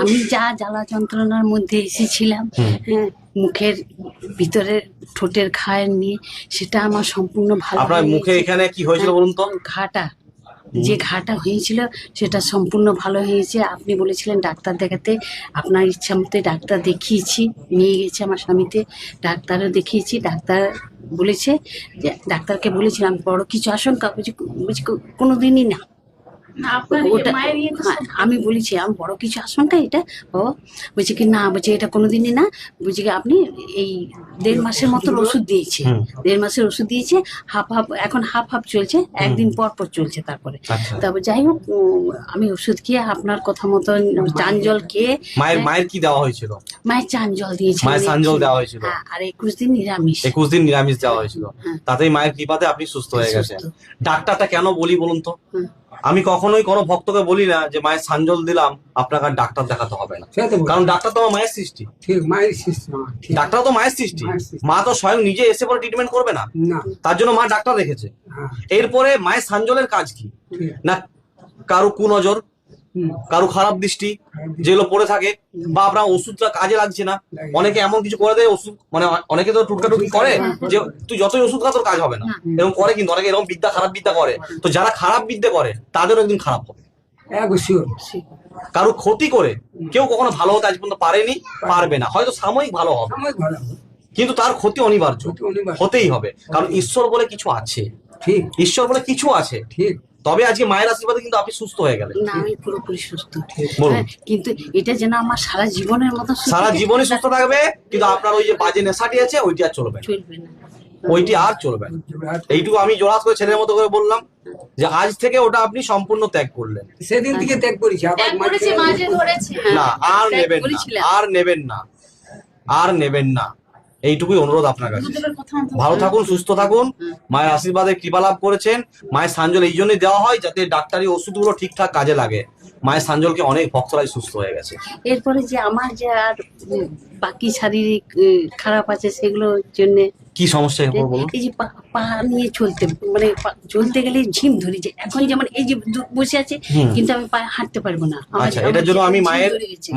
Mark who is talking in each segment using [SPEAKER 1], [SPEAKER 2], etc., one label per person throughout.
[SPEAKER 1] আমি যা জ্বালা যন্ত্রণার মধ্যে এসেছিলাম, হ্যাঁ, মুখের ভিতরে ঠোঁটের ঘা নিয়ে, সেটা আমার সম্পূর্ণ ভালো।
[SPEAKER 2] আপনার মুখে এখানে কি হয়েছিল বলুন তো?
[SPEAKER 1] ঘাটা, যে ঘাটা হয়েছিল সেটা সম্পূর্ণ ভালো হয়েছে। আপনি বলেছিলেন ডাক্তার দেখাতে, আপনার ইচ্ছা মতো ডাক্তার দেখিয়েছি, নিয়ে গেছে আমার স্বামীতে, ডাক্তারও দেখিয়েছি। ডাক্তার বলেছে যে, ডাক্তারকে বলেছিলাম বড় কিছু আশঙ্কা, বুঝি কোনোদিনই না। ওটা আমি বলেছি আমি বড় কিছু আশঙ্কা এটা, ও বলছে কি না, বলছে এটা কোনোদিনই না, বুঝি কি আপনি এই 1.5 মাসের মতো ওষুধ দিয়েছে, 1.5 মাসের ওষুধ দিয়েছে, হাফ হাফ, এখন হাফ হাফ চলছে, একদিন পর পর চলছে। তারপরে তারপর যাই হোক, আমি ওষুধ খেয়ে আপনার কথা মতো চান জল খেয়ে।
[SPEAKER 2] মায়ের কি দেওয়া হয়েছিল?
[SPEAKER 1] মায়ের চান জল দিয়েছে,
[SPEAKER 2] মায়ের চান জল দেওয়া হয়েছিল,
[SPEAKER 1] আর 21 দিন নিরামিষ।
[SPEAKER 2] 21 দিন নিরামিষ দেওয়া হয়েছিল। তাতেই মায়ের কৃপাতে আপনি সুস্থ হয়ে গেছেন। ডাক্তারটা কেন বলি বলুন তো? আমি কখনোই কোনো ভক্তকে বলি না যে মায়ের সানজল দিলাম আপনাকে আর ডাক্তার দেখাতে হবে না, কারণ ডাক্তার তো আমার মায়ের সৃষ্টি।
[SPEAKER 3] ঠিক, মায়ের সৃষ্টি,
[SPEAKER 2] ডাক্তার তো মায়ের সৃষ্টি। মা তো স্বয়ং নিজে এসে পরে ট্রিটমেন্ট করবে না, তার জন্য মা ডাক্তার রেখেছে। এরপরে মায়ের সানজলের কাজ কি না, কারো কুনজর, কারো খারাপ দৃষ্টি যেগুলো পড়ে থাকে, বা আপনার ওষুধটা কাজে লাগছে না, অনেকে এমন কিছু করে দেয় ওষুধ, মানে অনেকে তো টুটকাটুকি করে যে তুই যতই ওষুধ খা তোর কাজ হবে না, এরকম করে। কিন্তু অনেকে এরকম বিদ্যা, খারাপ বিদ্যা করে। তো যারা খারাপ বিদ্যা করে তাদেরও একদিন খারাপ হবে। কারো ক্ষতি করে কেউ কখনো ভালো হতে আজ পর্যন্ত পারেনি, পারবে না। হয়তো সাময়িক ভালো হবে, কিন্তু তার ক্ষতি অনিবার্য, হতেই হবে। কারণ ঈশ্বর বলে কিছু আছে, ঈশ্বর বলে কিছু আছে। ঠিক, তবে আজকে মায়ের আশীর্বাদে কিন্তু আপনি সুস্থ হয়ে গেলেন।
[SPEAKER 1] না, আমি পুরোপুরি সুস্থ, কিন্তু এটা যেন আমার সারা জীবনের মতো,
[SPEAKER 2] সারা জীবনে সুস্থ থাকবে। কিন্তু আপনার ওই যে বাজে নেশাটি আছে ওইটি আর চলবে না, ওইটি আর চলবে না। এইটুকু আমি জোরাস করে ছেলের মতো করে বললাম যে আজ থেকে ওটা আপনি সম্পূর্ণ ত্যাগ করলেন।
[SPEAKER 3] সেদিন থেকে ত্যাগ করেছি,
[SPEAKER 2] না আর নেবেন না, আর নেবেন না, আর নেবেন না। এইটুকুই অনুরোধ আপনার কাছে। ভালো থাকুন, সুস্থ থাকুন, মায়ের আশীর্বাদে কৃপা লাভ করেছেন। মায়ের সাঞ্জল এই জন্যই দেওয়া হয় যাতে ডাক্তারি ওষুধগুলো ঠিকঠাক কাজে লাগে। মায়ের সাঞ্জলকে অনেক ভক্তরাই সুস্থ হয়ে গেছে।
[SPEAKER 1] এরপরে যে আমার যে আর বাকি শারীরিক খারাপ আছে সেগুলোর জন্য
[SPEAKER 2] কি সমস্যা?
[SPEAKER 1] এই যে পা নিয়ে চলতে, মানে চলতে গেলে ঝিম ধরি যে, এখন যেমন এই যে বসে আছে, কিন্তু আমি পা হাঁটতে পারবো না।
[SPEAKER 2] আচ্ছা, এটার জন্য আমি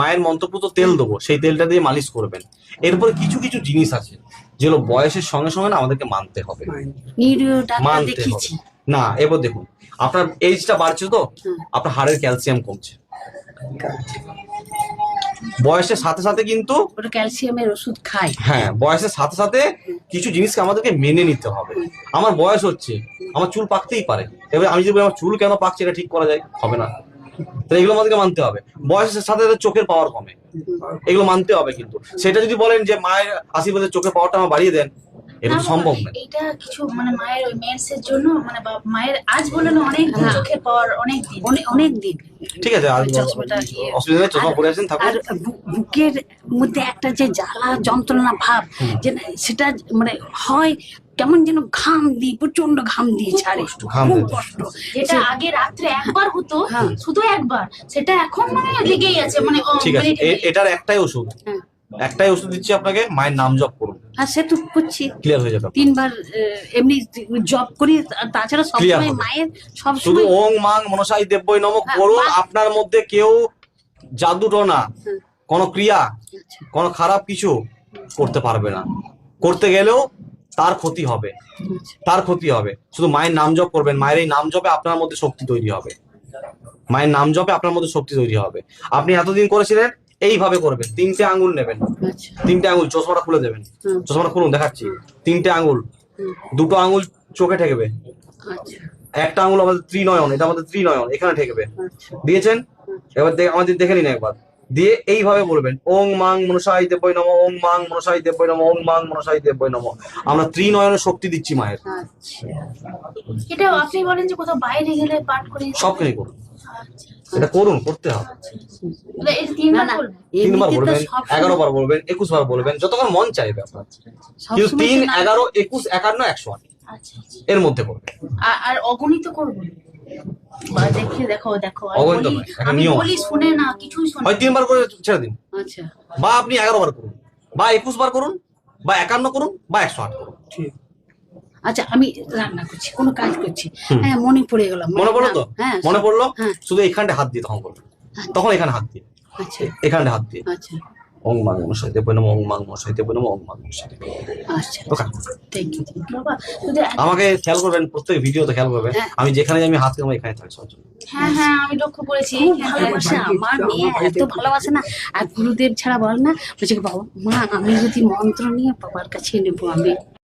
[SPEAKER 2] মায়ের মন্ত্রপুত তেল দেবো, সেই তেলটা দিয়ে মালিশ করবেন। এরপরে কিছু কিছু জিনিস আছে যেগুলো বয়সের সঙ্গে সঙ্গে না আমাদেরকে মানতে হবে, মানতে হবে। না, এবার দেখুন, আপনার এইজটা বাড়ছে তো, আপনার হাড়ের ক্যালসিয়াম কমছে। বয়সের সাথে সাথে কিন্তু
[SPEAKER 1] ক্যালসিয়ামের ওষুধ খাই।
[SPEAKER 2] হ্যাঁ, বয়সের সাথে সাথে কিছু জিনিসকে আমাদেরকে মেনে নিতে হবে। আমার বয়স হচ্ছে, আমার চুল পাকতেই পারে। এবার আমি যদি আমার চুল কেন পাকছে এটা ঠিক করা যায়, হবে না। তো এগুলো আমাদেরকে মানতে হবে। বয়সের সাথে সাথে চোখের পাওয়ার কমে, এগুলো মানতে হবে। কিন্তু সেটা যদি বলেন যে মায়ের আশীর্বাদে চোখের পাওয়ারটা আমার বাড়িয়ে দেন, এটা তো সম্ভব না।
[SPEAKER 4] এটা কিছু মানে মায়ের ওই মেন্সের জন্য, মানে মায়ের আজ বলে না, অনেক চোখের পাওয়ার অনেক দিন।
[SPEAKER 2] ঠিক আছে, অসুবিধা নেই, চশমা পরে আছেন, থাকুন।
[SPEAKER 1] আর বুকের মধ্যে একটা যে জ্বালা যন্ত্রণা ভাব, যে সেটা মানে হয় কেমন যেন ঘাম দিই, প্রচন্ড ঘাম দিয়ে ছাড়ে, খুব কষ্ট।
[SPEAKER 4] যেটা আগে রাত্রে একবার হতো, শুধু একবার, সেটা এখন মানে লেগেই আছে। মানে
[SPEAKER 2] ঠিক আছে, এটার একটাই ওষুধ, একটাই ওষুধ দিচ্ছি আপনাকে, মায়ের নাম জপ করুন।
[SPEAKER 1] আর সে তো করছি,
[SPEAKER 2] ক্লিয়ার হয়ে যাবে।
[SPEAKER 1] 3 বার এমনি জপ করি, তাছাড়া সবসময় মায়ের সব
[SPEAKER 2] শুধু ওং মাং মনসাই দেব্যই নমঃ করুন। আপনার মধ্যে কেউ জাদুটো না, কোনো ক্রিয়া, কোনো খারাপ কিছু করতে পারবে না। করতে গেলেও তার ক্ষতি হবে, তার ক্ষতি হবে। শুধু মায়ের নাম জপ করবেন, মায়ের এই নাম জপে আপনার মধ্যে শক্তি তৈরি হবে, মায়ের নাম জপে আপনার মধ্যে শক্তি তৈরি হবে। আপনি এতদিন করেছিলেন, এইভাবে করবেন। 3টে আঙ্গুল নেবেন, 3টে আঙ্গুল, চশমাটা খুলে দেবেন, চশমাটা খুলুন, দেখাচ্ছি। 3টে আঙ্গুল, 2টো আঙ্গুল চোখে ঠেকবে, একটা আঙ্গুল আমাদের ত্রিনয়ন, এটা আমাদের ত্রিনয়ন, এখানে ঠেকবে। দিয়েছেন? এবার আমাদের দেখে নিন একবার। দিয়ে এইভাবে বলবেন, ওং মাং মনসাই দেব্যই নমঃ, ওং মাং মনসাই দেব্যই নমঃ, ওং মাং মনসাই দেব্যই নমঃ। আমরা ত্রিনয়নের শক্তি দিচ্ছি মায়ের।
[SPEAKER 4] এটা আপনি বলেন যে কোথাও বাইরে গেলে পাঠ করে
[SPEAKER 2] সবখানে করুন, এটা করুন, করতে হবে। 3 বার বলবেন, 11 বার বলবেন, 21 বার বলবেন, যতক্ষণ মন চাইবে আপনার। কিন্তু 3, 11, 21, 51, 108 এর মধ্যে করবেন।
[SPEAKER 4] আর অগণিত করবেন। বা দেখো
[SPEAKER 2] আমি
[SPEAKER 4] বলি শুনে না, কিছুই শুনে।
[SPEAKER 2] হয় 3 বার করে ছেড়ে দিন, বা আপনি 11 বার করুন, বা 21 বার করুন, বা 51 করুন, বা 108 করুন।
[SPEAKER 1] আচ্ছা, আমি রান্না করছি, কোনো কাজ করছি, মনে পড়ে গেল,
[SPEAKER 2] মনে পড়লো তো? মনে পড়লো, শুধু এইখানটা হাত দিয়ে তখন করবেন, তখন এখানে হাত দিয়ে
[SPEAKER 1] আচ্ছা
[SPEAKER 2] এখানে হাত দিয়ে
[SPEAKER 1] আচ্ছা
[SPEAKER 2] ওং মাং মশাই দেব নম, ওং মাং মশাই দেব নম, ওং মাং মশাই দেব নম।
[SPEAKER 1] আচ্ছা
[SPEAKER 2] ওকে।
[SPEAKER 1] থ্যাংক ইউ
[SPEAKER 4] বাবা শুধু
[SPEAKER 2] আমাকে খেয়াল করবেন, প্রত্যেক ভিডিওতে খেয়াল করবেন,
[SPEAKER 1] হ্যাঁ।
[SPEAKER 2] আমি যেখানে যাই আমি হাত দিয়ে এখানে থাকি সবসময়।
[SPEAKER 4] হ্যাঁ হ্যাঁ আমি লক্ষ্য করেছি
[SPEAKER 1] খুব
[SPEAKER 4] হ্যাঁ,
[SPEAKER 1] ভালোবাসে আমার মেয়ে, এত ভালোবাসে না। আর গুরুদেব ছাড়া বল না, বলছে কি, বাবা মা আমি যদি মন্ত্র নিয়ে বাবার কাছে নেবো আমি